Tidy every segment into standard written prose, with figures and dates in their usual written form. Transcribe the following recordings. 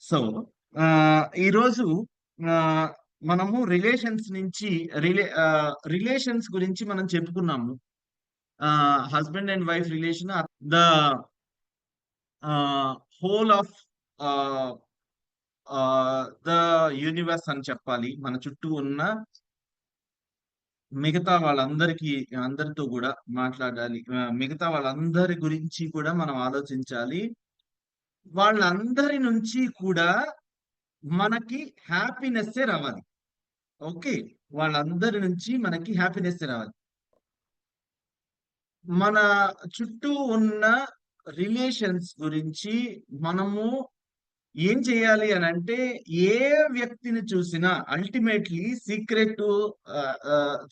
So, ఈరోజు ఆహ్, మనము రిలేషన్స్ నుంచి రిలేషన్స్ గురించి మనం చెప్పుకున్నాము. Husband and wife relation the whole of ఆహ్, ద యూనివర్స్ అని చెప్పాలి. మన చుట్టూ ఉన్న మిగతా వాళ్ళందరికీ అందరితో గూడా మాట్లాడాలి. మిగతా వాళ్ళందరి గురించి కూడా మనం ఆలోచించాలి. వాళ్ళందరి నుంచి కూడా మనకి హ్యాపీనెస్సే రావాలి. ఓకే. వాళ్ళందరి నుంచి మనకి హ్యాపీనెస్సే రావాలి. మన చుట్టూ ఉన్న రిలేషన్స్ గురించి మనము ఏం చేయాలి అనంటే, ఏ వ్యక్తిని చూసినా ultimately secret to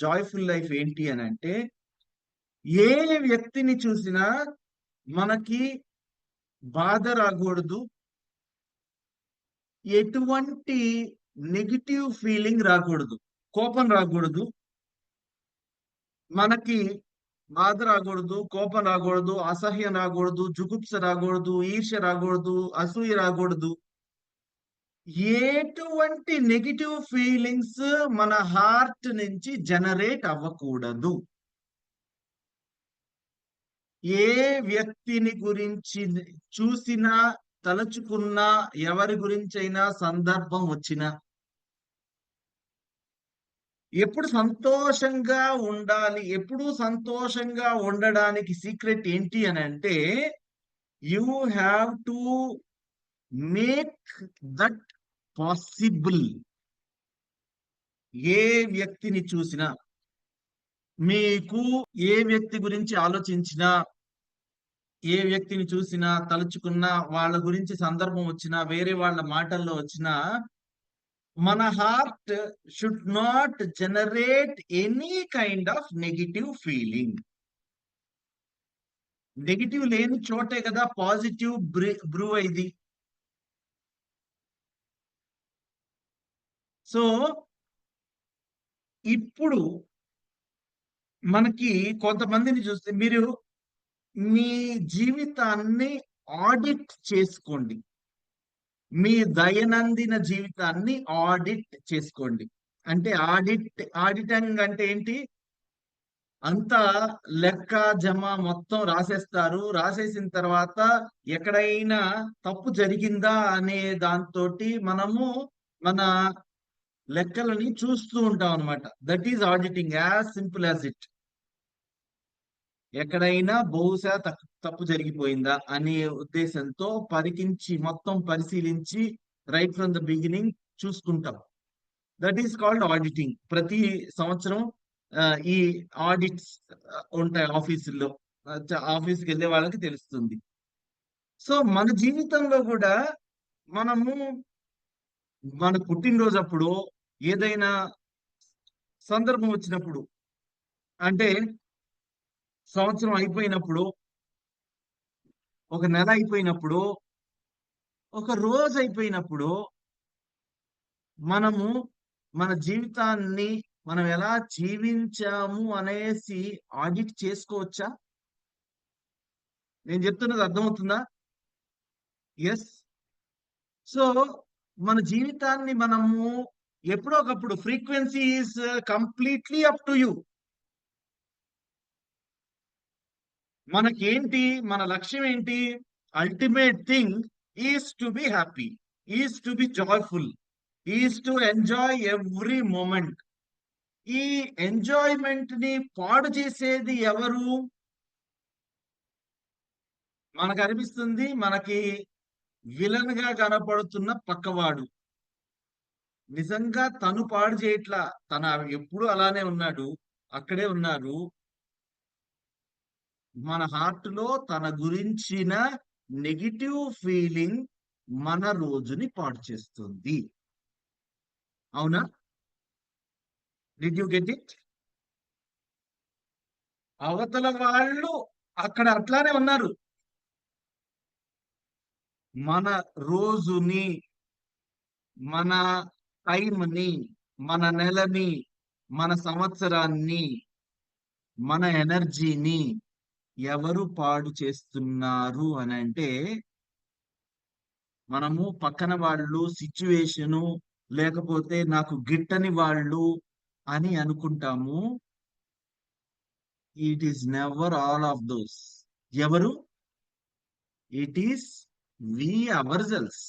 joyful life ఏంటి అనంటే, ఏ వ్యక్తిని చూసినా మనకి బాధ రాగూడదు. ఎటువంటి నెగెటివ్ ఫీలింగ్ రాకూడదు. కోపం రాకూడదు. మనకి బాధ రాకూడదు, కోపం రాకూడదు, అసహ్యం రాకూడదు, జుగుప్స రాకూడదు, ఈర్ష్య రాకూడదు, అసూయ రాకూడదు. ఎటువంటి నెగెటివ్ ఫీలింగ్స్ మన హార్ట్ నుంచి జనరేట్ అవ్వకూడదు. ఏ వ్యక్తిని గురించి చూసినా, తలుచుకున్నా, ఎవరి గురించైనా సందర్భం వచ్చినా ఎప్పుడు సంతోషంగా ఉండాలి. ఎప్పుడూ సంతోషంగా ఉండడానికి సీక్రెట్ ఏంటి అనంటే, you have to make that possible. ఏ వ్యక్తిని చూసినా, మీకు ఏ వ్యక్తి గురించి ఆలోచించినా, ఏ వ్యక్తిని చూసినా, తలుచుకున్నా, వాళ్ళ గురించి సందర్భం వచ్చినా, వేరే వాళ్ళ మాటల్లో వచ్చినా, మన heart should not generate any kind of negative feeling. Negative లేని చోటే కదా పాజిటివ్ బ్రూ అయింది. సో, ఇప్పుడు మనకి కొంతమందిని చూస్తే మీరు మీ జీవితాన్ని ఆడిట్ చేసుకోండి. మీ దైనందిన జీవితాన్ని ఆడిట్ చేసుకోండి. అంటే ఆడిటింగ్ అంటే ఏంటి? అంతా లెక్క, జమ మొత్తం రాసేస్తారు. రాసేసిన తర్వాత ఎక్కడైనా తప్పు జరిగిందా అనే దాంతోటి మనము మన లెక్కలని చూస్తూ ఉంటామనమాట. That is auditing as simple as it. ఎక్కడైనా బహుశా తప్పు జరిగిపోయిందా అనే ఉద్దేశంతో పరికించి, మొత్తం పరిశీలించి రైట్ ఫ్రమ్ ద బిగినింగ్ చూసుకుంటాం. That is called auditing. ప్రతి సంవత్సరం ఈ ఆడిట్స్ ఉంటాయి ఆఫీసుల్లో. ఆఫీస్‌కెళ్ళే వాళ్ళకి తెలుస్తుంది. సో, మన జీవితంలో గూడా మనము మన పుట్టినరోజప్పుడో, ఏదైనా సందర్భం వచ్చినప్పుడు, అంటే సంవత్సరం అయిపోయినప్పుడో, ఒక నెల అయిపోయినప్పుడో, ఒక రోజు అయిపోయినప్పుడో, మనము మన జీవితాన్ని మనం ఎలా జీవించాము అనేసి ఆడిట్ చేసుకోవచ్చా? నేను చెప్తున్నది అర్థమవుతుందా? యెస్. సో, మన జీవితాన్ని మనము ఎప్పుడో ఒకప్పుడు frequency is completely up to you. మనకేంటి? మన లక్ష్యం ఏంటి? Ultimate thing is to be happy. Is to be joyful. Is to enjoy every moment. ఈ ఎంజాయ్‌మెంట్‌ని పాడు చేసేది ఎవరు? మనకనిపిస్తుంది మనకి విలన్‌గా కనపడుతున్న పక్కవాడు. నిజంగా తను పాడు చేయట్లా. తన ఎప్పుడూ అలానే ఉన్నాడు. అక్కడే ఉన్నారు. మన హార్ట్‌లో తన గురించిన నెగెటివ్ ఫీలింగ్ మన రోజుని పాడు చేస్తుంది. అవునా? Did you get it? అవతల వాళ్ళు అక్కడ అట్లానే ఉన్నారు. మన రోజుని, మన టైమ్‌ని, మన నెలని, మన సంవత్సరాన్ని, మన ఎనర్జీని ఎవరు పాడు చేస్తున్నారు అనంటే, మనము పక్కన వాళ్ళు, సిచ్యువేషను, లేకపోతే నాకు గిట్టని వాళ్ళు అని అనుకుంటాము. It is never all of those. ఎవరు? It is we ourselves.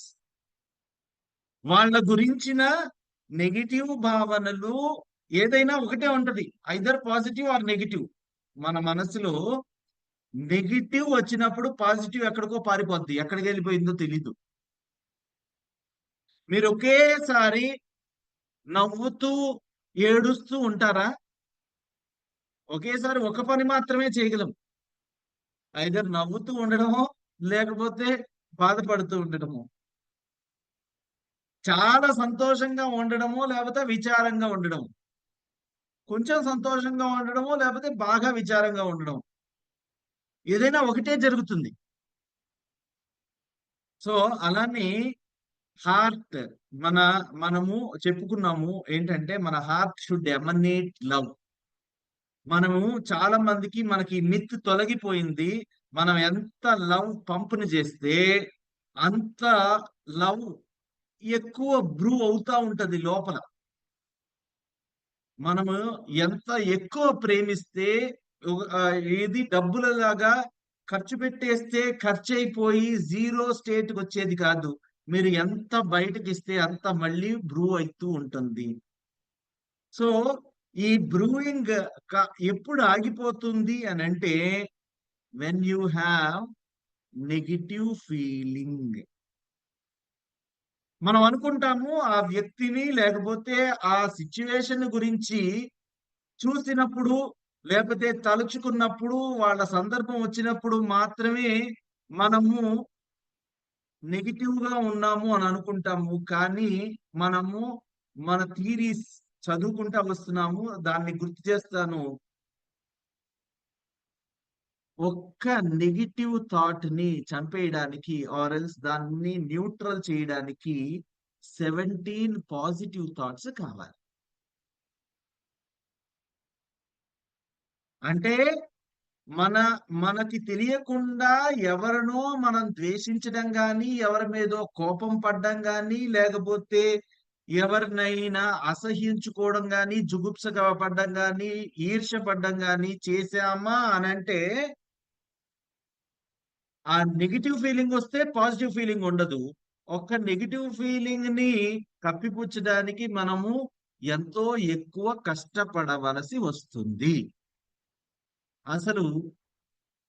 వాళ్ళ గురించిన నెగిటివ్ భావనలు ఏదైనా ఒకటే ఉంటది, ఐదర్ పాజిటివ్ ఆర్ నెగిటివ్. మన మనసులో నెగిటివ్ వచ్చినప్పుడు పాజిటివ్ ఎక్కడికో పారిపోద్ది, ఎక్కడికి వెళ్ళిపోయిందో తెలీదు. మీరు ఒకేసారి నవ్వుతూ ఏడుస్తూ ఉంటారా? ఒకేసారి ఒక పని మాత్రమే చేయగలం, ఐదర్ నవ్వుతూ ఉండడమో లేకపోతే బాధపడుతూ ఉండడమో. చాలా సంతోషంగా ఉండడమో లేకపోతే విచారంగా ఉండడం, కొంచెం సంతోషంగా ఉండడమో లేకపోతే బాగా విచారంగా ఉండడం, ఏదైనా ఒకటే జరుగుతుంది. సో అలానే హార్ట్, మన మనము చెప్పుకున్నాము ఏంటంటే మన హార్ట్ షుడ్ ఎమనేట్ లవ్. మనము చాలా మందికి మనకి మిత్ తొలగిపోయింది. మనం ఎంత లవ్ పంపుని చేస్తే అంత లవ్ ఎక్కువ బ్రూ అవుతా ఉంటది లోపల. మనము ఎంత ఎక్కువ ప్రేమిస్తే ఏది డబ్బులలాగా ఖర్చు పెట్టేస్తే ఖర్చు అయిపోయి జీరో స్టేట్కి వచ్చేది కాదు. మీరు ఎంత బయటకి ఇస్తే అంత మళ్ళీ బ్రూ అవుతూ ఉంటుంది. సో ఈ బ్రూయింగ్ ఎప్పుడు ఆగిపోతుంది అని అంటే, when you have negative feeling. మనం అనుకుంటాము ఆ వ్యక్తిని లేకపోతే ఆ సిచ్యువేషన్ గురించి చూసినప్పుడు, లేకపోతే తలుచుకున్నప్పుడు, వాళ్ళ సందర్భం వచ్చినప్పుడు మాత్రమే మనము నెగిటివ్ గా ఉన్నాము అని అనుకుంటాము. కానీ మనము మన థీరీస్ చదువుకుంటా వస్తున్నాము. దాన్ని గుర్తు చేస్తాను. ఒక్క నెగిటివ్ థాట్ ని చంపేయడానికి ఆర్ ఎల్స్ దాన్ని న్యూట్రల్ చేయడానికి 17 పాజిటివ్ థాట్స్ కావాలి. అంటే మన మనకి తెలియకుండా ఎవరినో మనం ద్వేషించడం గాని, ఎవరి మీదో కోపం పడ్డం గాని, లేకపోతే ఎవరినైనా అసహ్యించుకోవడం గాని, జుగుప్సగా పడ్డం గాని, ఈర్ష్య పడ్డం గాని చేశామా అనంటే, ఆ నెగిటివ్ ఫీలింగ్ వస్తే పాజిటివ్ ఫీలింగ్ ఉండదు. ఒక్క నెగిటివ్ ఫీలింగ్ ని కప్పిపుచ్చడానికి మనము ఎంతో ఎక్కువ కష్టపడవలసి వస్తుంది. అసలు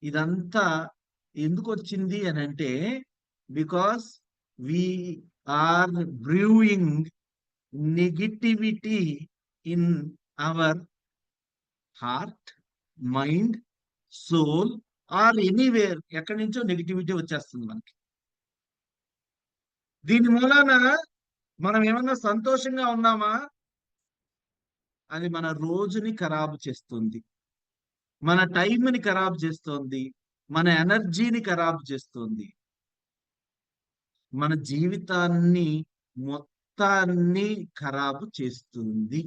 ఇదంతా ఎందుకు వచ్చింది అని అంటే, because we are brewing negativity in our heart, mind, soul or anywhere. ఎక్కడి నుంచో నెగిటివిటీ వచ్చేస్తుంది మనకి. దీని మూలాన మనం ఏమన్నా సంతోషంగా ఉన్నామా? అది మన రోజుని ఖరాబు చేస్తుంది, మన టైంని ఖరాబు చేస్తుంది, మన ఎనర్జీని ఖరాబు చేస్తుంది, మన జీవితాన్ని మొత్తాన్ని ఖరాబు చేస్తుంది.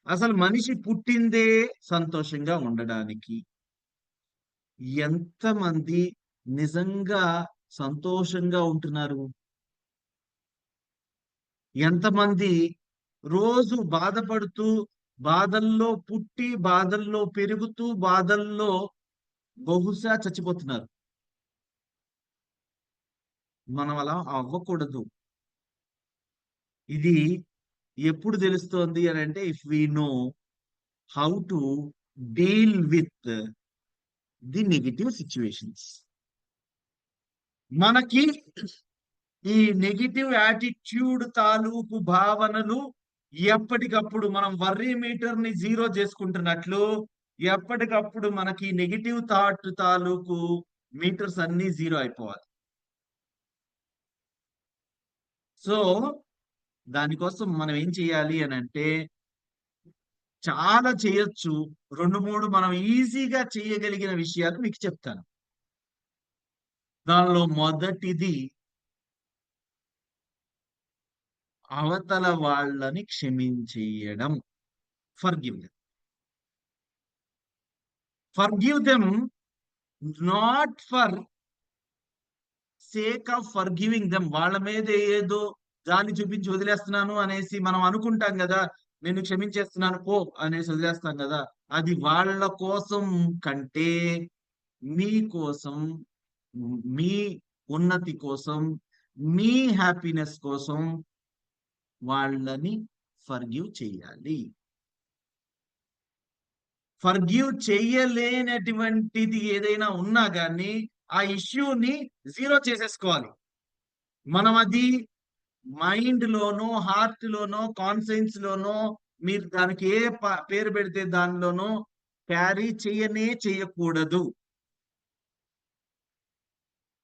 అసలు మనిషి పుట్టిందే సంతోషంగా ఉండడానికి. ఎంతమంది నిజంగా సంతోషంగా ఉంటున్నారు? ఎంతమంది రోజు బాధపడుతూ, బాధల్లో పుట్టి, బాధల్లో పెరుగుతూ, బాధల్లో బహుశా చచ్చిపోతున్నారు? మనం అలా అవ్వకూడదు. ఇది ఎప్పుడు తెలుస్తోంది అని అంటే, if we know how to deal with the negative situations. మనకి ఈ నెగిటివ్ యాటిట్యూడ్ తాలూకు భావనలు ఎప్పటికప్పుడు మనం వర్రీ మీటర్ ని జీరో చేసుకుంటున్నట్లు, ఎప్పటికప్పుడు మనకి నెగిటివ్ థాట్ తాలూకు మీటర్స్ అన్ని జీరో అయిపోవాలి. సో దానికోసం మనం ఏం చేయాలి అని అంటే, చాలా చేయొచ్చు. రెండు మూడు మనం ఈజీగా చేయగలిగిన విషయాలు మీకు చెప్తాను. దానిలో మొదటిది, అవతల వాళ్ళని క్షమించేయడం. Forgive them. Forgive them not for sake of forgiving them, వాళ్ళ మీద ఏదో దాన్ని చూపించి వదిలేస్తున్నాను అనేసి మనం అనుకుంటాం కదా, నేను క్షమించేస్తున్నాను పో అనేసి వదిలేస్తాం కదా. అది వాళ్ళ కోసం కంటే మీ కోసం, మీ ఉన్నతి కోసం, మీ హ్యాపీనెస్ కోసం వాళ్ళని ఫర్గివ్ చేయాలి. ఫర్గివ్ చెయ్యలేనటువంటిది ఏదైనా ఉన్నా కానీ ఆ ఇష్యూని జీరో చేసేసుకోవాలి. మనం అది మైండ్ లోనో, హార్ట్ లోనో, కాన్షియన్స్ లోనో, మీరు దానికి ఏ పేరు పెడితే దానిలోనో క్యారీ చేయకూడదు.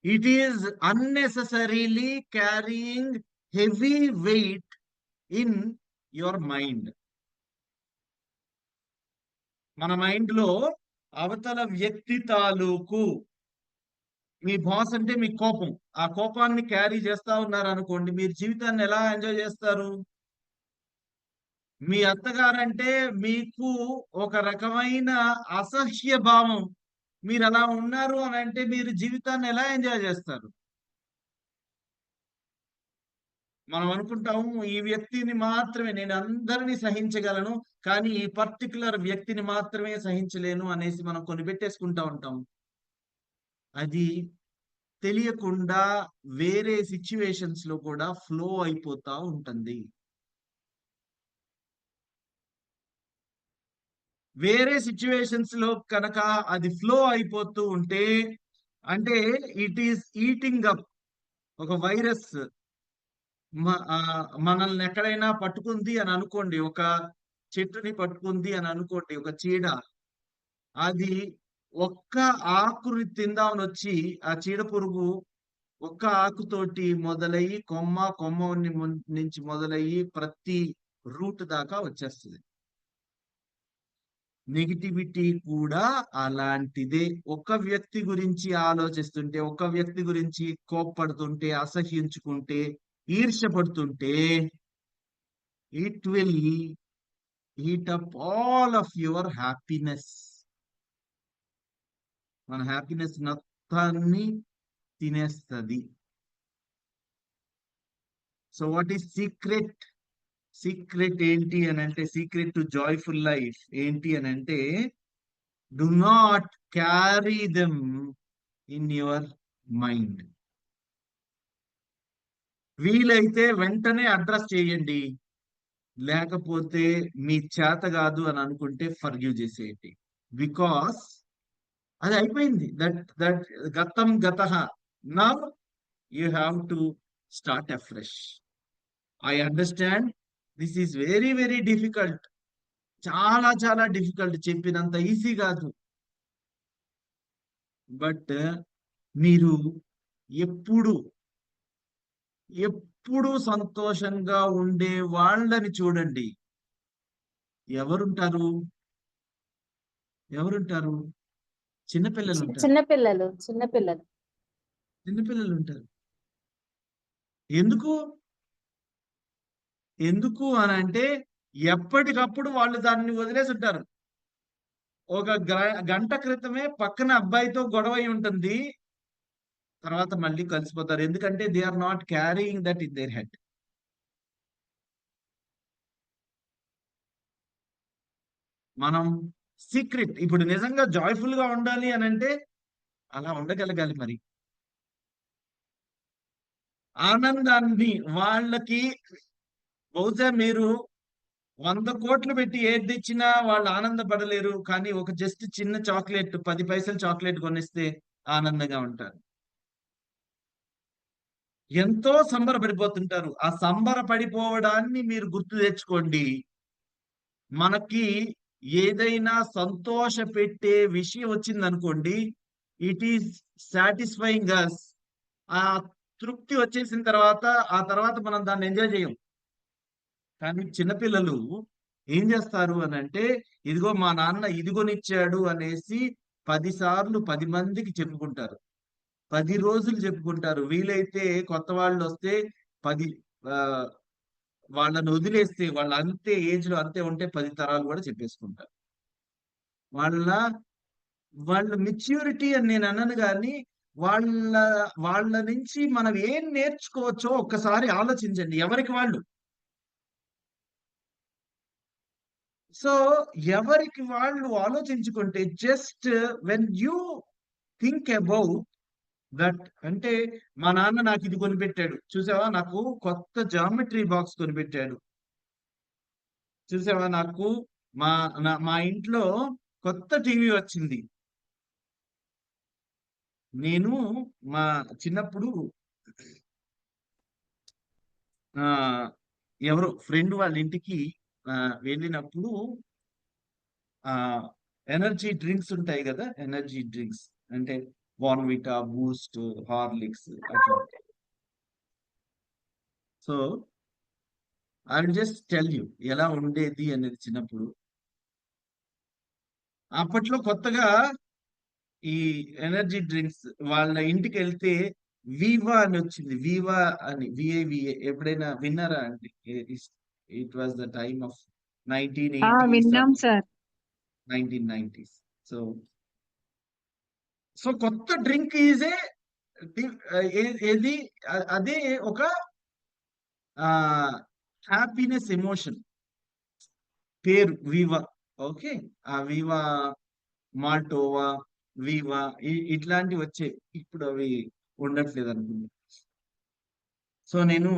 It is unnecessarily carrying heavy weight in your mind. మన మైండ్ లో అవతల వ్యక్తి తాలూకు, మీ బాస్ అంటే మీ కోపం, ఆ కోపాన్ని క్యారీ చేస్తా ఉన్నారు అనుకోండి, మీరు జీవితాన్ని ఎలా ఎంజాయ్ చేస్తారు? మీ అత్తగారంటే మీకు ఒక రకమైన అసహ్య భావం, మీరు అలా ఉన్నారు అని అంటే మీరు జీవితాన్ని ఎలా ఎంజాయ్ చేస్తారు? మనం అనుకుంటాము ఈ వ్యక్తిని మాత్రమే, నేను అందరినీ సహించగలను కానీ ఈ పర్టికులర్ వ్యక్తిని మాత్రమే సహించలేను అనేసి మనం కొన్ని పెట్టేసుకుంటా ఉంటాం. అది తెలియకుండా వేరే సిచ్యువేషన్స్ లో కూడా ఫ్లో అయిపోతా ఉంటుంది. వేరే సిచ్యువేషన్స్ లో కనుక అది ఫ్లో అయిపోతూ ఉంటే, అంటే ఇట్ ఈస్ ఈటింగ్ అప్, ఒక వైరస్ మనల్ని ఎక్కడైనా పట్టుకుంది అని అనుకోండి, ఒక చెట్టుని పట్టుకుంది అని అనుకోండి, ఒక చీడ, అది ఒక్క ఆకుని తిందామని వచ్చి ఆ చీడ పురుగు ఒక్క ఆకుతోటి మొదలయ్యి కొమ్మ నుంచి మొదలయ్యి ప్రతి రూట్ దాకా వచ్చేస్తుంది. నెగిటివిటీ కూడా అలాంటిదే. ఒక వ్యక్తి గురించి ఆలోచిస్తుంటే, ఒక వ్యక్తి గురించి కోప్పడుతుంటే, అసహ్యించుకుంటే, ఈర్ష్యపడుతుంటే, it will eat up all of your happiness. మన హ్యాపీనెస్ మొత్తాన్ని తినేస్తుంది. So what is secret? Secret ఏంటి అని అంటే, సీక్రెట్ టు జాయ్ఫుల్ లైఫ్ ఏంటి అని అంటే, do not carry them in your mind. వీలైతే వెంటనే అడ్రస్ చేయండి, లేకపోతే మీ చేత కాదు అని అనుకుంటే ఫర్గివ్ చేసేయండి. బికాస్ అది అయిపోయింది. దట్ దట్ గతం గతః. Now you have to start afresh. I understand this is very very difficult. చాలా చాలా డిఫికల్ట్, చెప్పినంత ఈజీ కాదు. బట్ మీరు ఎప్పుడు ఎప్పుడు సంతోషంగా ఉండే వాళ్ళని చూడండి. ఎవరుంటారు? ఎవరుంటారు? చిన్నపిల్లలు ఉంటారు. చిన్నపిల్లలు చిన్నపిల్లలు చిన్నపిల్లలు ఉంటారు. ఎందుకు? ఎందుకు అని అంటే, ఎప్పటికప్పుడు వాళ్ళు దాన్ని వదిలేసి ఉంటారు. ఒక గంట క్రితమే పక్కన అబ్బాయితో గొడవ అయి ఉంటుంది, తర్వాత మళ్ళీ కలిసిపోతారు. ఎందుకంటే they are not carrying that in their head. మనం సీక్రెట్, ఇప్పుడు నిజంగా జాయ్ఫుల్ గా ఉండాలి అని అంటే అలా ఉండగలగాలి. మరి ఆనందాన్ని వాళ్ళకి, బహుశా మీరు 100 కోట్లు పెట్టి ఏది తెచ్చినా వాళ్ళు ఆనందపడలేరు, కానీ ఒక జస్ట్ చిన్న చాక్లెట్, 10 పైసలు చాక్లెట్ కొనిస్తే ఆనందంగా ఉంటారు. ఎంతో సంబరపడిపోతుంటారు. ఆ సంబరపడిపోవడాన్ని మీరు గుర్తు తెచ్చుకోండి. మనకి ఏదైనా సంతోష పెట్టే విషయం వచ్చిందనుకోండి, ఇట్ ఈస్ సాటిస్ఫైయింగ్ అస్. ఆ తృప్తి వచ్చేసిన తర్వాత, ఆ తర్వాత మనం దాన్ని ఎంజాయ్ చేయం. కానీ చిన్నపిల్లలు ఏం చేస్తారు అని అంటే, ఇదిగో మా నాన్న ఇదిగోనిచ్చాడు అనేసి 10 సార్లు 10 మందికి చెప్పుకుంటారు. 10 రోజులు చెప్పుకుంటారు. వీలైతే కొత్త వాళ్ళు వస్తే 10, ఆ, వాళ్ళని వదిలేస్తే, వాళ్ళ అంతే ఏజ్ లో అంతే ఉంటే 10 తరాలు కూడా చెప్పేసుకుంటారు. వాళ్ళ వాళ్ళ మెచ్యూరిటీ అని నేను అన్నాను కానీ, వాళ్ళ వాళ్ళ నుంచి మనం ఏం నేర్చుకోవచ్చో ఒక్కసారి ఆలోచించండి ఎవరికి వాళ్ళు. సో ఎవరికి వాళ్ళు ఆలోచించుకుంటే just when you think about that, అంటే మా నాన్న నాకు ఇది కొనిపెట్టాడు చూసావా, నాకు కొత్త జామెట్రీ బాక్స్ కొనిపెట్టాడు చూసావా, నాకు మా ఇంట్లో కొత్త టీవీ వచ్చింది. నేను మా చిన్నప్పుడు ఆ ఎవరో ఫ్రెండ్ వాళ్ళ ఇంటికి వెళ్ళినప్పుడు ఆ ఎనర్జీ డ్రింక్స్ ఉంటాయి కదా, ఎనర్జీ డ్రింక్స్ అంటే బార్న్విటా, బూస్ట్, హార్లిక్స్ అట్లా. So I will just tell you ఎలా ఉండేది అనేది చిన్నప్పుడు. అప్పట్లో కొత్తగా ఈ ఎనర్జీ డ్రింక్స్ వాళ్ళ ఇంటికి వెళ్తే వివా అని వచ్చింది, వివా అని, విఏవిఏ, ఎప్పుడైనా విన్నారా అండి? It was the time of nineteen eighties విన్నాం ఆర్ సార్. 1990s. సో సో కొత్త డ్రింక్ ఈజ్ ఏది అదే ఒక హ్యాపీనెస్ ఎమోషన్. పేరు వివా. ఓకే. ఆ వివా మాల్టోవా, వివా ఇట్లాంటివి వచ్చాయి. ఇప్పుడు అవి ఉండట్లేదు అనుకుంటా. సో నేను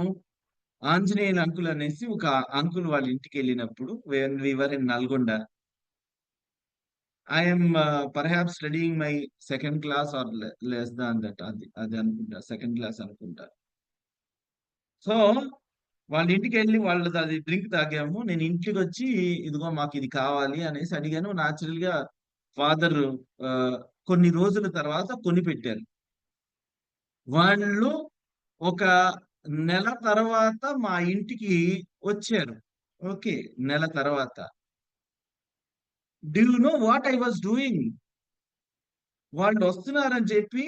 ఆంజనేయులు అంకుల్ అనేసి ఒక అంకుల్ వాళ్ళ ఇంటికి వెళ్ళినప్పుడు, weaver in Nalgonda. I'm perhaps studying my second class or less than that, అది అది అనుకుంటా, సెకండ్ క్లాస్ అనుకుంటా. సో వాళ్ళ ఇంటికి వెళ్ళి వాళ్ళది అది డ్రింక్ తాగాము. నేను ఇంటికి వచ్చి ఇదిగో మాకు ఇది కావాలి అనేసి అడిగాను. న్యాచురల్ గా ఫాదర్ కొన్ని రోజుల తర్వాత కొని పెట్టారు. వాళ్ళు ఒక నెల తర్వాత మా ఇంటికి వచ్చారు. ఓకే. నెల తర్వాత. Do you know what I was doing? వాళ్ళు వస్తున్నారని చెప్పి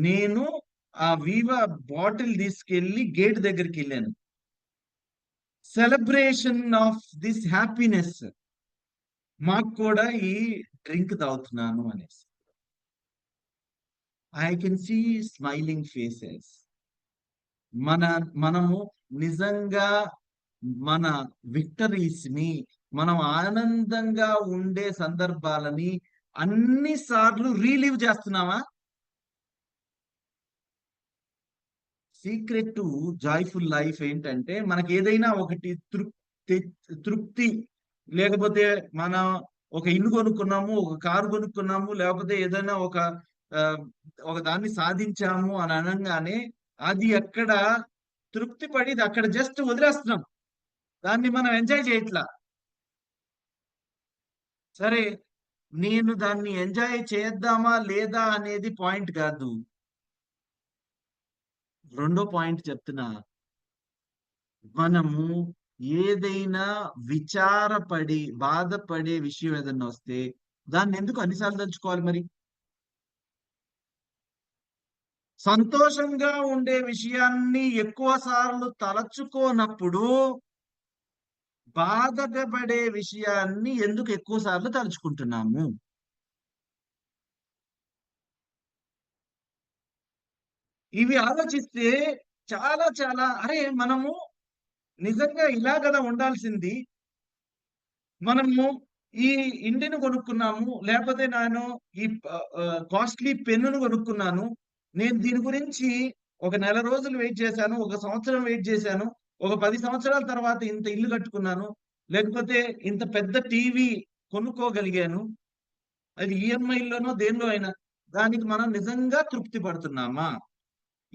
నేను ఆ వివా బాటిల్ తీసుకెళ్లి గేట్ దగ్గరికి వెళ్ళాను. సెలబ్రేషన్ ఆఫ్ దిస్ హ్యాపీనెస్, మాకు కూడా ఈ డ్రింక్ తాగుతున్నాను అనేసి. I can see smiling faces. మనము నిజంగా మన విక్టరీస్ ని, మనం ఆనందంగా ఉండే సందర్భాలని అన్ని సార్లు రీలీవ్ చేస్తున్నామా? సీక్రెట్ టు జాయ్ఫుల్ లైఫ్ ఏంటంటే మనకి ఏదైనా ఒకటి తృప్తి, లేకపోతే మనం ఒక ఇల్లు కొనుక్కున్నాము, ఒక కారు కొనుక్కున్నాము, లేకపోతే ఏదైనా ఆ, ఒక దాన్ని సాధించాము అని అనగానే అది అక్కడ తృప్తి పడి అక్కడ జస్ట్ వదిలేస్తున్నాం, దాన్ని మనం ఎంజాయ్ చేయట్లా. సరే, నేను దాన్ని ఎంజాయ్ చేద్దామా లేదా అనేది పాయింట్ కాదు. రెండో పాయింట్ చెప్తున్నా. మనము ఏదైనా విచారపడి బాధపడే విషయం ఏదైనా వస్తే దాన్ని ఎందుకు అన్నిసార్లు తలుచుకోవాలి మరి? సంతోషంగా ఉండే విషయాన్ని ఎక్కువ సార్లు తలచుకోనప్పుడు బాధపడే విషయాన్ని ఎందుకు ఎక్కువ సార్లు తలుచుకుంటున్నాము? ఇవి ఆలోచిస్తే చాలా చాలా, అరే మనము నిజంగా ఇలా కదా ఉండాల్సింది. మనము ఈ ఇంటిని కొనుక్కున్నాము, లేకపోతే నేను ఈ కాస్ట్లీ పెన్నును కొనుక్కున్నాను. నేను దీని గురించి ఒక నెల రోజులు వెయిట్ చేశాను, ఒక సంవత్సరం వెయిట్ చేశాను, ఒక 10 సంవత్సరాల తర్వాత ఇంత ఇల్లు కట్టుకున్నాను, లేకపోతే ఇంత పెద్ద టీవీ కొనుక్కోగలిగాను. అది ఈఎంఐలోనో దేనిలో అయినా. దానికి మనం నిజంగా తృప్తి పడుతున్నామా?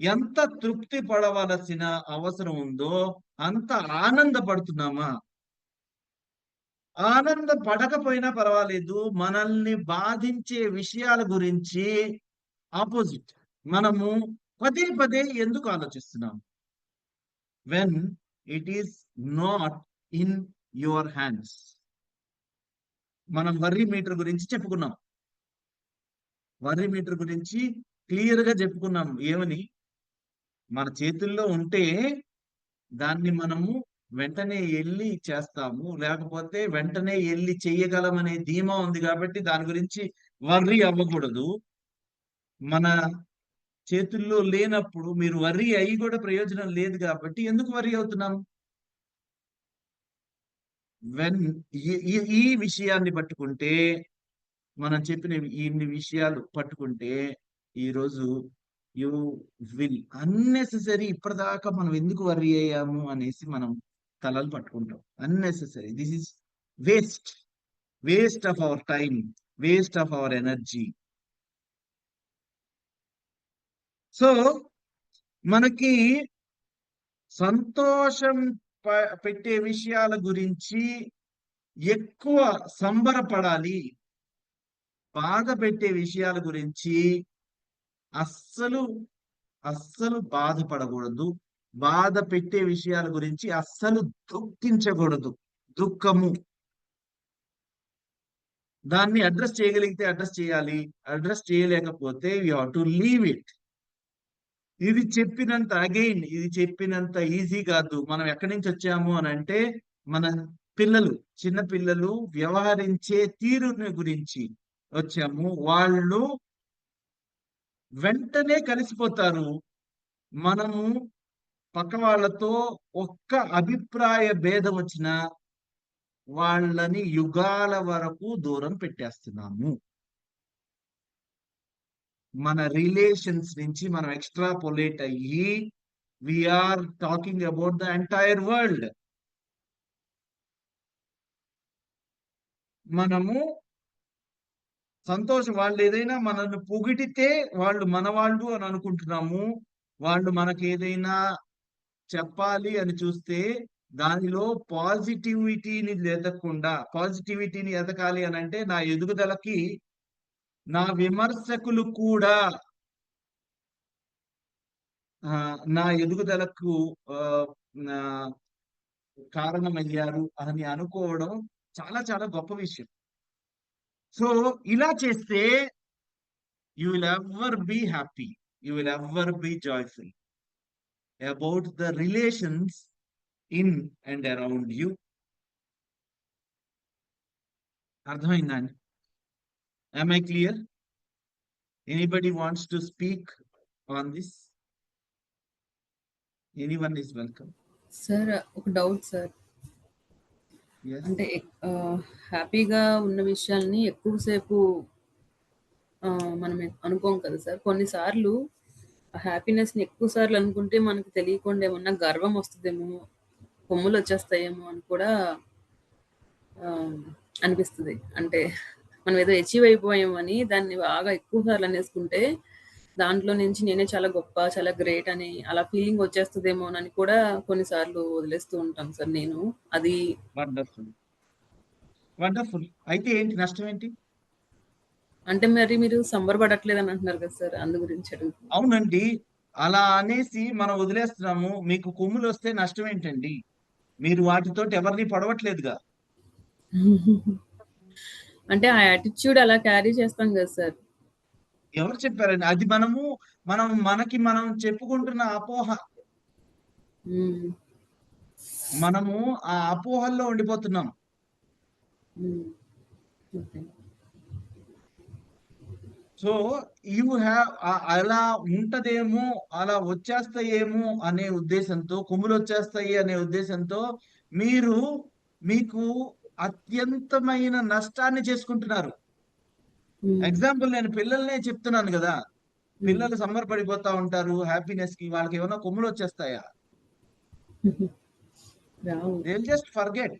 ఎంత తృప్తి పడవలసిన అవసరం ఉందో అంత ఆనందపడుతున్నామా? ఆనంద పడకపోయినా పర్వాలేదు, మనల్ని బాధించే విషయాల గురించి ఆపోజిట్ మనము పదే పదే ఎందుకు ఆలోచిస్తున్నాం? When it is not in your hands. మనం వర్రీ మీటర్ గురించి చెప్పుకున్నాం. వర్రీ మీటర్ గురించి క్లియర్ గా చెప్పుకున్నాం. ఏమని? మన చేతుల్లో ఉంటే దాన్ని మనము వెంటనే వెళ్ళి చేస్తాము, లేకపోతే వెంటనే వెళ్ళి చెయ్యగలమనే ధీమా ఉంది కాబట్టి దాని గురించి వర్రీ అవ్వకూడదు. మన చేతుల్లో లేనప్పుడు మీరు వర్రీ అయ్యి కూడా ప్రయోజనం లేదు కాబట్టి ఎందుకు వర్రీ అవుతున్నాం? వెన్ ఈ విషయాన్ని పట్టుకుంటే, మనం చెప్పిన ఇన్ని విషయాలు పట్టుకుంటే, ఈరోజు యు విల్ అన్నెసెసరీ ఇప్పటిదాకా మనం ఎందుకు వర్రీ అయ్యాము అనేసి మనం తలలు పట్టుకుంటాం. Unnecessary. This is waste. Waste of our time, waste of our energy. So మనకి సంతోషం పెట్టే విషయాల గురించి ఎక్కువ సంబరపడాలి. బాధ పెట్టే విషయాల గురించి అస్సలు అస్సలు బాధపడకూడదు. బాధ పెట్టే విషయాల గురించి అస్సలు దుఃఖించకూడదు. దుఃఖము దాన్ని అడ్రస్ చేయగలిగితే అడ్రస్ చేయాలి. అడ్రస్ చేయలేకపోతే you have to leave it. ఇది చెప్పినంత ఈజీ కాదు. మనం ఎక్కడి నుంచి వచ్చాము అని అంటే, మన పిల్లలు, చిన్న పిల్లలు వ్యవహరించే తీరుని గురించి వచ్చాము. వాళ్ళు వెంటనే కలిసిపోతారు. మనము పక్క వాళ్ళతో ఒక్క అభిప్రాయ భేదం వచ్చినా వాళ్ళని యుగాల వరకు దూరం పెట్టేస్తున్నాము. మన రిలేషన్స్ నుంచి మనం ఎక్స్ట్రాపోలేట్ అయ్యి we are talking about the entire world. మనము సంతోషం, వాళ్ళు ఏదైనా మనల్ని పొగిడితే వాళ్ళు మనవాళ్ళు అని అనుకుంటున్నాము. వాళ్ళు మనకి ఏదైనా చెప్పాలి అని చూస్తే దానిలో పాజిటివిటీని ఎదకాలి అని అంటే, నా ఎదుగుదలకి నా విమర్శకులు కూడా నా ఎదుగుదలకు నా కారణమయ్యారు అని అనుకోవడం చాలా చాలా గొప్ప విషయం. సో ఇలా చేస్తే you will ever be happy, you will ever be joyful about the relations in and around you. అర్థమైందా అండి? am I clear? Anybody wants to speak on this? Anyone is welcome. Sir ఒక doubt sir. Yes. అంటే హ్యాపీగా ఉన్న విషయాల్ని ఎక్కువసేపు మనం అనుకోం కదా సార్. కొన్నిసార్లు ఆ హ్యాపీనెస్ని ఎక్కువ సార్లు అనుకుంటే మనకు తెలియకుండా ఏమన్నా గర్వం వస్తుందేమో, కొమ్ములు వచ్చేస్తాయేమో అని కూడా అనిపిస్తుంది. అంటే మనం ఏదో అచీవ్ అయిపోయామని దాన్ని బాగా ఎక్కువ సార్లు అనేసుకుంటే దాంట్లో నుంచి నేనే చాలా గొప్ప, చాలా గ్రేట్ అని అలా ఫీలింగ్ వచ్చేస్తుందేమో అని కూడా కొన్నిసార్లు వదిలేస్తూ ఉంటాం సార్ నేను. అది వండర్ఫుల్, వండర్ఫుల్. అయితే ఏంటి నష్టం ఏంటి? అంటే మరి మీరు సంబరపడట్లేదని అంటున్నారు కదా సార్, అందు గురించి అడుగుతున్నాను. అవునండి, అలా అనేసి మనం వదిలేస్తున్నాము. మీకు కొమ్ములు వస్తే నష్టం ఏంటండి? మీరు వాటితోటి ఎవరిని పడవట్లేదుగా. అంటే ఆ యాటిట్యూడ్ అలా క్యారీ చేస్తాం కదా సార్. ఎవరు చెప్పారండి? అది మనకి మనం చెప్పుకుంటున్న అపోహ. ఉమ్, మనము ఆ అపోహల్లో ఉండిపోతున్నాం. ఉమ్, ఓకే. సో యూ హ్యావ్ అలా ఉంటదేమో, అలా వచ్చేస్తాయేమో అనే ఉద్దేశంతో, కొమ్ములు వచ్చేస్తాయి అనే ఉద్దేశంతో మీరు మీకు అత్యంతమైన నష్టాన్ని చేసుకుంటున్నారు. ఉమ్, ఎగ్జాంపుల్, నేను పిల్లల్నే చెప్తున్నాను కదా. ఉమ్, పిల్లలు సంబరపడిపోతా ఉంటారు హ్యాపీనెస్ కి. వాళ్ళకి ఏమైనా కొమ్ములు వచ్చేస్తాయా? రావు. They will just forget.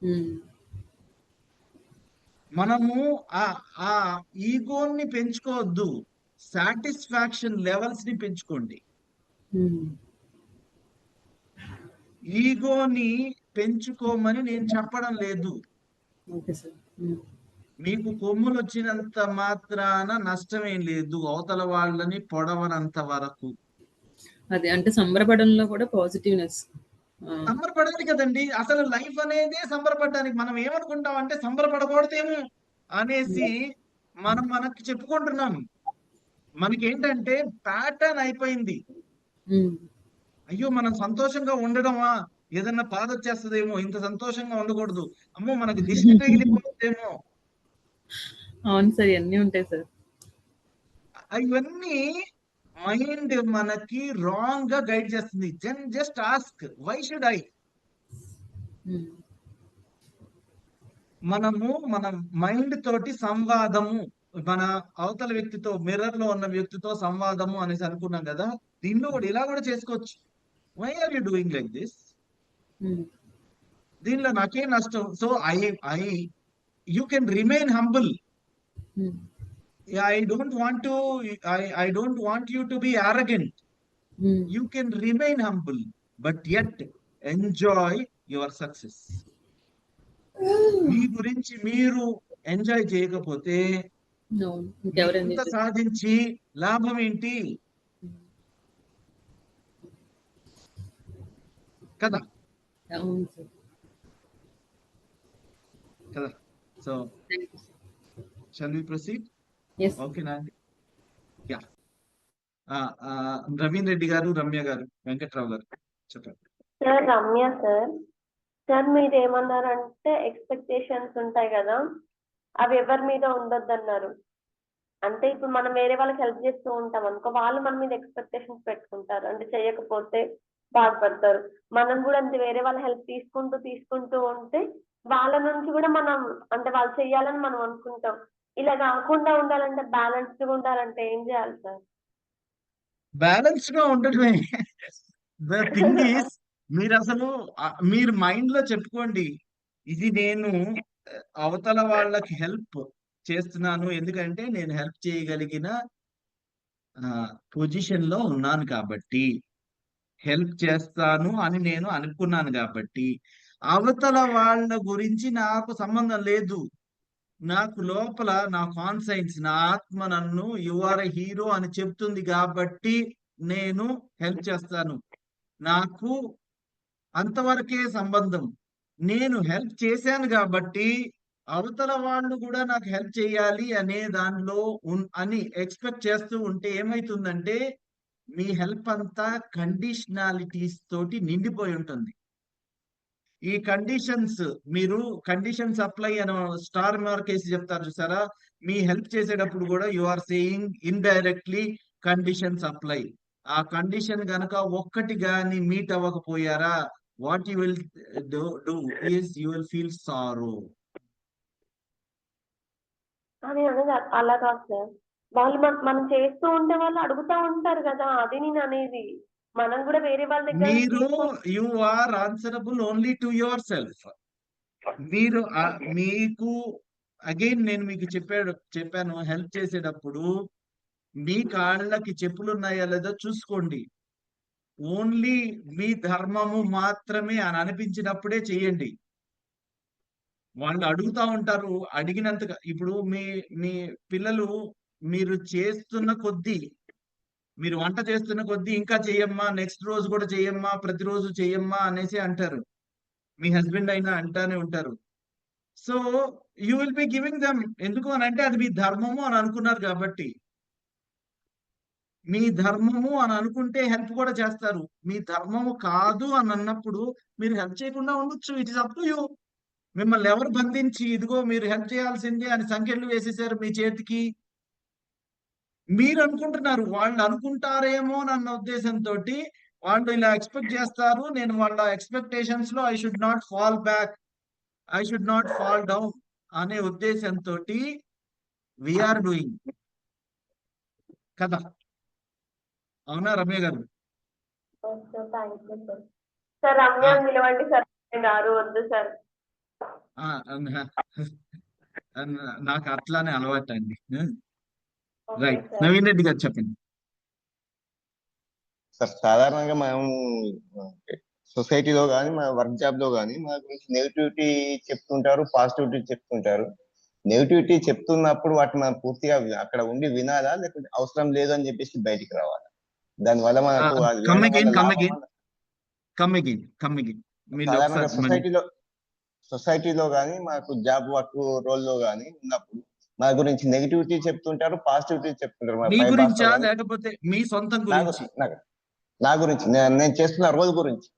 Um, మనము ఆ ఆ ఈగోని పెంచుకోవద్దు, సాటిస్ఫాక్షన్ లెవెల్స్ ని పెంచుకోండి. ఉమ్, ఈగోని పెంచుకోమని నేను చెప్పడం లేదు. Okay sir. ఉమ్, మీకు కొమ్ములు వచ్చినంత మాత్రాన నష్టమేం లేదు, అవతల వాళ్ళని పొడవనంత వరకు. అదే అంటే సంబరపడంలో కూడా పాజిటివ్నెస్. సంబరపడాలి కదండి. అసలు లైఫ్ అనేదే సంబరపడడానికి. మనం ఏమనుకుంటాం అంటే సంబరపడకూడదేమో అనేసి మనకి చెప్పుకుంటున్నాం. మనకేంటంటే ప్యాటర్న్ అయిపోయింది. అయ్యో, మనం సంతోషంగా ఉండడమా, ఏదన్నా బాధ వచ్చేస్తుందేమో, ఇంత సంతోషంగా ఉండకూడదు, అమ్మో మనకు దిష్టి తగిలిపోతుందేమో. అవును సార్, ఇవన్నీ ఉంటాయి సార్. ఇవన్నీ మైండ్ మనకి రాంగ్ గా గైడ్ చేస్తుంది. Just ask why should I. మన మైండ్ తోటి సంవాదము, మన అవతల వ్యక్తితో, మిర్రర్ లో ఉన్న వ్యక్తితో సంవాదము అనేసి అనుకున్నాం కదా. దీనిలో కూడా ఇలా కూడా చేసుకోవచ్చు. Why are you doing like this? దీనిలో నాకేం నష్టం? So I you can remain humble. I don't want to, I don't want you to be arrogant. You can remain humble, but yet enjoy your success. మీ గురించి మీరు enjoy చేయకపోతే ఎంత సాధించి లాభం ఏంటి కదా కదా. So shall we proceed? ఓకేనా అండి? యా. రవీన్ రెడ్డి గారు, రమ్య గారు, వెంకట్రావు గారు చెప్పండి. Sir Ramya sir. సార్ మీరు ఏమన్నారంటే ఎక్స్పెక్టేషన్స్ ఉంటాయి కదా, అవి ఎవరి మీద ఉండొద్దు అన్నారు. అంటే ఇప్పుడు మనం వేరే వాళ్ళకి హెల్ప్ చేస్తూ ఉంటాం అనుకో, వాళ్ళు మన మీద ఎక్స్పెక్టేషన్స్ పెట్టుకుంటారు, అంటే చేయకపోతే బాధపడతారు. మనం కూడా అంతే, వేరే వాళ్ళ హెల్ప్ తీసుకుంటూ ఉంటే వాళ్ళ నుంచి కూడా మనం అంటే వాళ్ళు చెయ్యాలని మనం అనుకుంటాం. ఇలా కాకుండా ఉండాలంటే, బ్యాలెన్స్డ్ గా ఉండాలంటే ఏం చేయాలి సార్? బ్యాలెన్స్ గా ఉండటమే. ద థింగ్ ఈస్, మీరు అసలు మీరు మైండ్ లో చెప్పుకోండి, ఇది నేను అవతల వాళ్ళకి హెల్ప్ చేస్తున్నాను, ఎందుకంటే నేను హెల్ప్ చేయగలిగిన పొజిషన్ లో ఉన్నాను కాబట్టి, హెల్ప్ చేస్తాను అని నేను అనుకున్నాను కాబట్టి, అవతల వాళ్ళ గురించి నాకు సంబంధం లేదు. నాకు లోపల నా కాన్సైన్స్, నా ఆత్మ నన్ను యు ఆర్ ఎ హీరో అని చెప్తుంది కాబట్టి నేను హెల్ప్ చేస్తాను. నాకు అంతవరకే సంబంధం. నేను హెల్ప్ చేశాను కాబట్టి అవతల వాళ్ళు కూడా నాకు హెల్ప్ చేయాలి అనే దానిలో అని ఎక్స్పెక్ట్ చేస్తూ ఉంటే ఏమైతుందంటే, మీ హెల్ప్ అంతా కండిషనాలిటీస్ తోటి నిండిపోయి ఉంటుంది. ఈ కండిషన్స్, మీరు కండిషన్స్ అప్లై అని స్టార్ మార్క్ వేసి చెప్తారు చూసారా, మీ హెల్ప్ చేసేటప్పుడు కూడా you are saying indirectly conditions apply. ఆ కండిషన్ గనక ఒక్కటి గాని మీట్ అవ్వకపోయారా, what you will do is you will feel sorrow. అని అనేది అలా కాదు సార్, వాళ్ళు మనం చేస్తూ ఉంటే వాళ్ళు అడుగుతా ఉంటారు కదా, అది నేను అనేది. మనం కూడా వేరే వాళ్ళ దగ్గర మీరు you are answerable only to yourself. మీరు మీకు అగైన్ నేను మీకు చెప్పాను, హెల్ప్ చేసేటప్పుడు మీ కాళ్ళకి చెప్పులు ఉన్నాయా లేదా చూసుకోండి. ఓన్లీ మీ ధర్మము మాత్రమే అని అనిపించినప్పుడే చెయ్యండి. వాళ్ళు అడుగుతా ఉంటారు, అడిగినంతగా. ఇప్పుడు మీ పిల్లలు మీరు చేస్తున్న కొద్దీ, మీరు వంట చేస్తున్న కొద్దీ ఇంకా చెయ్యమ్మా, నెక్స్ట్ రోజు కూడా చెయ్యమ్మా, ప్రతిరోజు చెయ్యమ్మా అనేసి అంటారు. మీ హస్బెండ్ అయినా అంటానే ఉంటారు. So you will be giving them. ఎందుకు అని అంటే అది మీ ధర్మము అని అనుకున్నారు కాబట్టి. మీ ధర్మము అని అనుకుంటే హెల్ప్ కూడా చేస్తారు. మీ ధర్మము కాదు అని అన్నప్పుడు మీరు హెల్ప్ చేయకుండా ఉండొచ్చు. It is up to you. మిమ్మల్ని ఎవరు బంధించి ఇదిగో మీరు హెల్ప్ చేయాల్సిందే అని సంఖ్యలు వేసేసారు మీ చేతికి? మీరు అనుకుంటున్నారు, వాళ్ళు అనుకుంటారేమో అన్న ఉద్దేశంతో వాళ్ళు ఇలా ఎక్స్పెక్ట్ చేస్తారు, నేను వాళ్ళ ఎక్స్పెక్టేషన్స్ లో I should not fall back, I should not fall down అనే ఉద్దేశంతో వీఆర్ డూయింగ్ కదా. అవునా రమ్య గారు? సార్ రమ్య నిలవండి సార్, గారు వద్దు సార్. నాకు అట్లానే అలవాటు అండి. రైట్, నవీన్ రెడ్డి గారు చెప్పండి. సార్ సాధారణంగా మేము సొసైటీలో కానీ మా వర్క్ జాబ్ లో కానీ మా గురించి నెగిటివిటీ చెప్తుంటారు, పాజిటివిటీ చెప్తుంటారు. నెగిటివిటీ చెప్తున్నప్పుడు వాటిని మనం పూర్తిగా అక్కడ ఉండి వినాలా, లేకపోతే అవసరం లేదు అని చెప్పేసి బయటికి రావాలా? దానివల్ల మనకు సాధారణంగా సొసైటీలో కానీ మాకు జాబ్ వర్క్ రోల్ లో కానీ ఉన్నప్పుడు మా గురించి నెగిటివిటీ చెప్తుంటారు, పాజిటివిటీ చెప్తుంటారు. మీ గురించా లేకపోతే మీ సొంతం గురించి? నా గురించి, నేను చేస్తున్న రోల్ గురించి,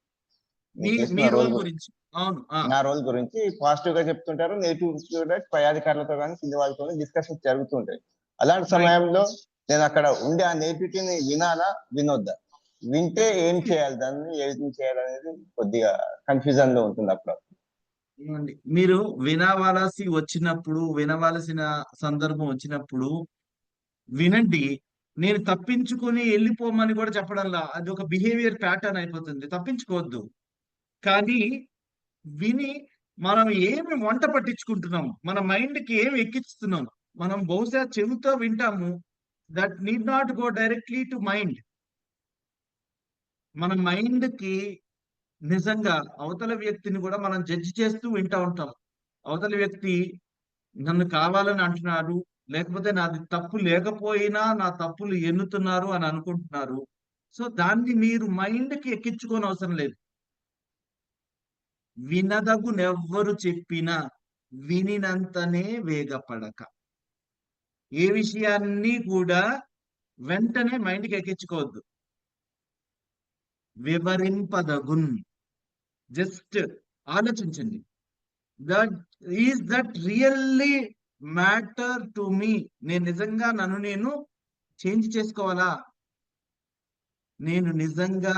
నా రోల్ గురించి పాజిటివ్ గా చెప్తుంటారు, నెగిటివ్ కూడా పై అధికారులతో కానీ కింది వాళ్ళతో డిస్కషన్ జరుగుతుంటాయి. అలాంటి సమయంలో నేను అక్కడ ఉండే ఆ నెగిటివిటీని వినాలా వినొద్దా, వింటే ఏం చేయాలి, దాన్ని ఏం చేయాలనేది కొద్దిగా కన్ఫ్యూజన్ లో ఉంటుంది అప్పుడు. ఏమండి, మీరు వినవలసిన సందర్భం వచ్చినప్పుడు వినండి. నేను తప్పించుకొని వెళ్ళిపోమని కూడా చెప్పడంలా, అది ఒక బిహేవియర్ ప్యాటర్న్ అయిపోతుంది. తప్పించుకోవద్దు. కానీ విని మనం ఏమి వంట పట్టించుకుంటున్నాం, మన మైండ్ కి ఏమి ఎక్కిస్తున్నాం, మనం బహుశా చెవితో వింటాము. That need not go directly to mind. మన మైండ్ కి నిజంగా అవతల వ్యక్తిని కూడా మనం జడ్జి చేస్తూ వింటా ఉంటాం. అవతల వ్యక్తి నన్ను కావాలని అంటున్నారు, లేకపోతే నాది తప్పు లేకపోయినా నా తప్పులు ఎన్నుతున్నారు అని అనుకుంటున్నారు. సో దాన్ని మీరు మైండ్ కి ఎక్కించుకోని అవసరం లేదు. వినదగునెవ్వరు చెప్పినా వినినంతనే వేగపడక. ఏ విషయాన్ని కూడా వెంటనే మైండ్కి ఎక్కించుకోవద్దు. వివరింపదగున్, జస్ట్ ఆలోచించండి. That really matter to me. నేను నిజంగా నేను చేంజ్ చేసుకోవాలా, నేను నిజంగా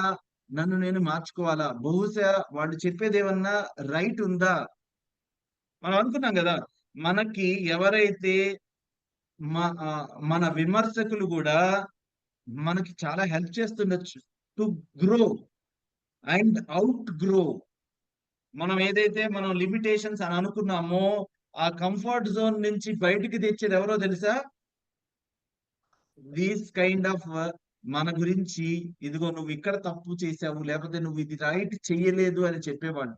నేను మార్చుకోవాలా, బహుశా వాళ్ళు చెప్పేది ఏమన్నా రైట్ ఉందా. మనం అనుకున్నాం కదా, మనకి ఎవరైతే మన విమర్శకులు కూడా మనకి చాలా హెల్ప్ చేస్తుండొచ్చు to grow and outgrow. మనం ఏదైతే మనం లిమిటేషన్స్ అని అనుకున్నామో ఆ కంఫర్ట్ జోన్ నుంచి బయటికి తెచ్చేది ఎవరో తెలుసా? దీస్ కైండ్ ఆఫ్ మన గురించి, ఇదిగో నువ్వు ఇక్కడ తప్పు చేసావు, లేకపోతే నువ్వు ఇది రైట్ చెయ్యలేదు అని చెప్పేవాళ్ళు.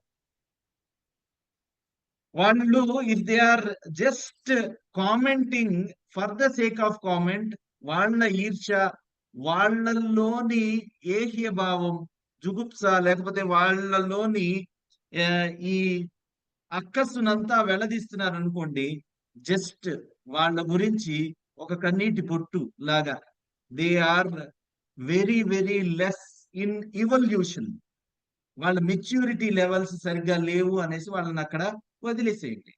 వాళ్ళు if they are just commenting for the sake of comment, వాళ్ళ ఈర్ష, వాళ్ళలోని ఏహ్య భావం, జుగుప్స, లేకపోతే వాళ్ళలోని ఈ అక్కస్సునంతా వెళ్లదీస్తున్నారు అనుకోండి, జస్ట్ వాళ్ళ గురించి ఒక కన్నీటి పొట్టు లాగా. They are very very less in evolution. వాళ్ళ మెచ్యూరిటీ లెవెల్స్ సరిగ్గా లేవు అనేసి వాళ్ళని అక్కడ వదిలేసేయండి.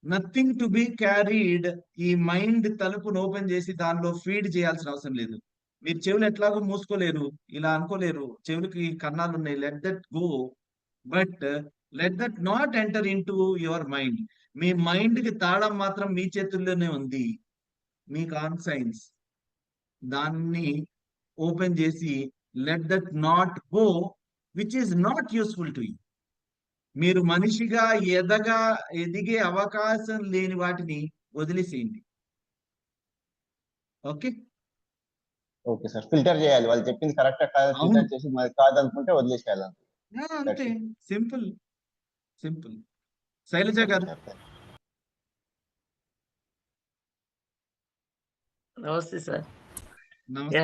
Nothing to be carried. ఈ మైండ్ తలుపును ఓపెన్ చేసి దానిలో ఫీడ్ చేయాల్సిన అవసరం లేదు. మీరు చెవులు ఎట్లాగో మూసుకోలేరు, ఇలా అనుకోలేరు, చెవులకి కన్నాలు ఉన్నాయి, let that go. But let that not enter in to your mind. Me mind కి తాళం మాత్రం మీ చేతుల్లోనే ఉంది, మీ కాన్సైన్స్. దాన్ని ఓపెన్ చేసి let that not go which is not useful to you. మీరు మనిషిగా ఎదిగే అవకాశం లేని వాటిని వదిలేసేయండి. ఓకే ఓకే సార్, ఫిల్టర్ చేయాలి, వాళ్ళు చెప్పింది కరెక్టా కాదా ఫిల్టర్ చేసి మరి కాదనుకుంటే వదిలేసేయాలి. అంతే, సింపుల్ సింపుల్. శైలజ గారు నమస్తే సార్. నమస్తే.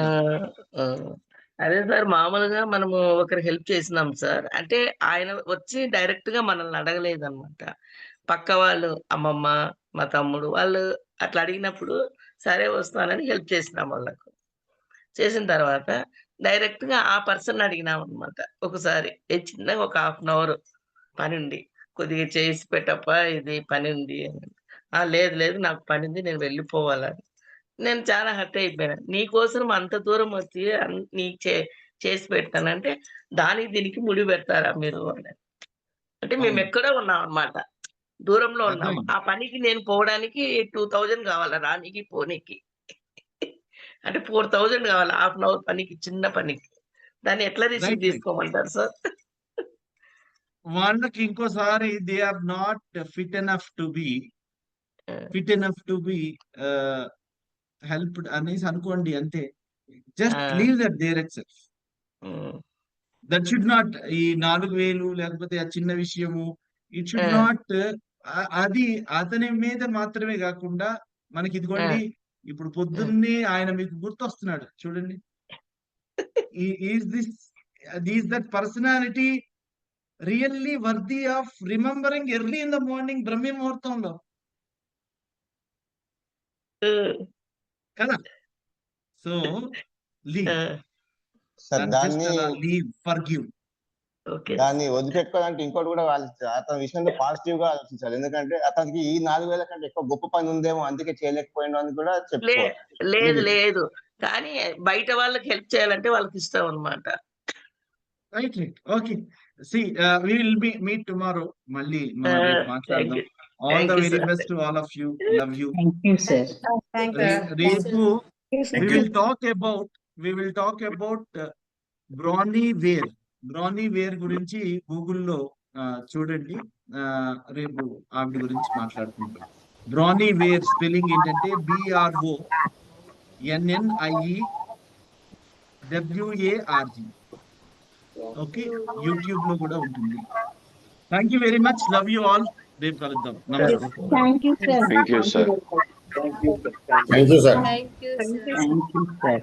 అదే సార్, మామూలుగా మనము ఒకరికి హెల్ప్ చేసినాం సార్. అంటే ఆయన వచ్చి డైరెక్ట్ గా మనల్ని అడగలేదు అనమాట. పక్క వాళ్ళు, అమ్మమ్మ, మా తమ్ముడు వాళ్ళు అట్లా అడిగినప్పుడు సరే వస్తానని హెల్ప్ చేసినాం వాళ్ళకు. చేసిన తర్వాత డైరెక్ట్ గా ఆ పర్సన్ అడిగినాం అనమాట. ఒకసారి చిన్నగా ఒక 1/2 అవర్ పని ఉంది, కొద్దిగా చేసి పెట్టప్ప, ఇది పని ఉంది అని. లేదు లేదు నాకు పని ఉంది, నేను వెళ్ళిపోవాలని. నేను చాలా హర్ట్ అయిపోయాను. నీకోసం అంత దూరం వచ్చి నీకు చేసి పెడతానంటే దానికి దీనికి ముడి పెడతారా మీరు అని. అంటే మేము ఎక్కడో ఉన్నాం అన్నమాట, దూరంలో ఉన్నాము. ఆ పనికి నేను పోవడానికి 2000 కావాలా, రానికి పోనీకి. అంటే 4000 కావాలి 1/2 అవర్ పనికి, చిన్న పనికి. దాన్ని ఎట్లా రిసీవ్ చేసుకోమంటారు సార్? వాళ్ళకి ఇంకోసారి they are not fit enough to be helped అనేసి అనుకోండి, అంతే. Just leave that there itself. That should not, ఈ 4000 లేకపోతే ఆ చిన్న విషయము, ఇట్ షుడ్ నాట్. అది అతని మీద మాత్రమే కాకుండా మనకి, ఇదిగోండి ఇప్పుడు పొద్దున్నే ఆయన మీకు గుర్తొస్తున్నాడు చూడండి. Is that personality really worthy of remembering early in the morning, బ్రహ్మ ముహూర్తంలో కదా. సో లీవ్, సార్ దాన్ని లీవ్, ఫర్గివ్. ఓకే దాన్ని వదిలిపెట్టుకోవాలంటే ఇంకోటి కూడా అతని విషయంలో పాజిటివ్ గా ఆలోచించాలి. ఎందుకంటే అతనికి ఈ 4,000 కంటే ఎక్కువ గొప్ప పని ఉందేమో అందుకే చేయలేకపోయిండు అని కూడా చెప్పుకోవాలి. లేదు లేదు కానీ బయట వాళ్ళకి హెల్ప్ చేయాలంటే వాళ్ళకి ఇష్టం అన్నమాట. Right okay. See we will meet tomorrow. మళ్ళీ మనం రేపు థ్యాంక్ మాట్లాడదాం. You all thank the you very sir. Best to all of you. Love you. Thank you, sir. రేపు we will talk about Bronnie Ware గురించి గూగుల్లో చూడండి. రేపు ఆవిడ గురించి మాట్లాడుకుంటాం. బ్రానీ వేర్ స్పెల్లింగ్ ఏంటంటే BRONNIEWARG. ఓకే, యూట్యూబ్ లో కూడా ఉంటుంది. Thank you very much. Love you all. రేపు కలుద్దాం. నమస్తే. Thank you, sir. Thank you, sir. Thank you, sir. Thank you, sir. Thank you, sir.